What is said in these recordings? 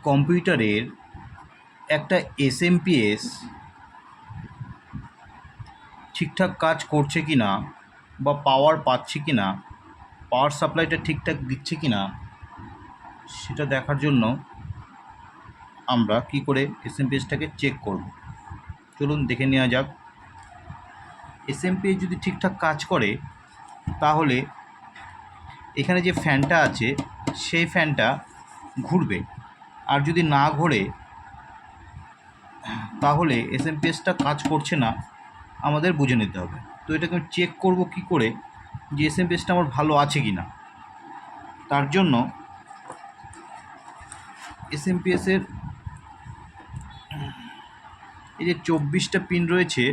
কম্পিউটারের একটা এসএমপিএস ঠিকঠাক কাজ করছে কি না, বা পাওয়ার পাচ্ছে কি না, পাওয়ার সাপ্লাইটা ঠিকঠাক দিচ্ছে কি না, সেটা দেখার জন্য আমরা কি করে এসএমপিএসটাকে চেক করব। চলুন দেখে নেওয়া যাক। এসএমপিএস যদি ঠিকঠাক কাজ করে তাহলে এখানে যে ফ্যানটা আছে সেই ফ্যানটা ঘুরবে, আর যদি না ঘোরে তাহলে এসএমপিএসটা কাজ করছে না, আমাদের বুঝে নিতে হবে। তো এটাকে আমি চেক করব কি করে যে এসএমপিএসটা আমার ভালো আছে কি না। তার জন্য এসএমপিএসের এই যে 24টা পিন রয়েছে,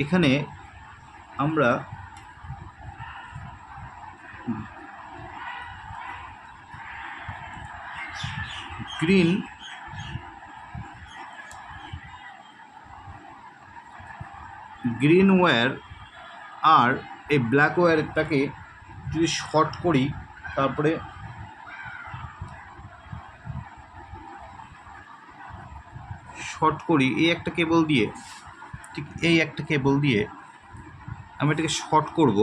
এখানে আমরা গ্রিন ওয়্যার আর এই ব্ল্যাক ওয়্যারটাকে যদি শর্ট করি, তারপরে এই একটা কেবল দিয়ে, ঠিক এই একটা কেবল দিয়ে আমি এটাকে শর্ট করব,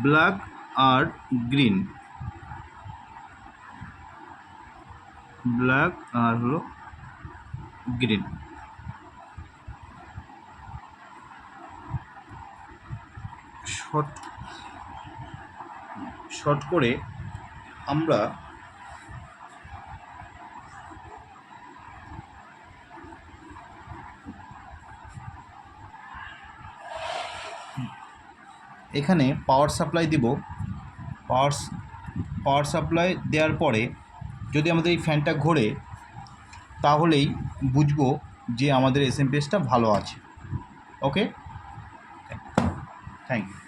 ব্ল্যাক আর গ্রিন, ব্ল্যাক আর হলো গ্রিন, শর্ট করে আমরা এখানে পাওয়ার সাপ্লাই দিব। পাওয়ার সাপ্লাই দেওয়ার পরে যদি আমাদের এই ফ্যানটা ঘোরে তাহলেই বুঝবো যে আমাদের এসএমপিএসটা ভালো আছে। ওকে, থ্যাংক ইউ।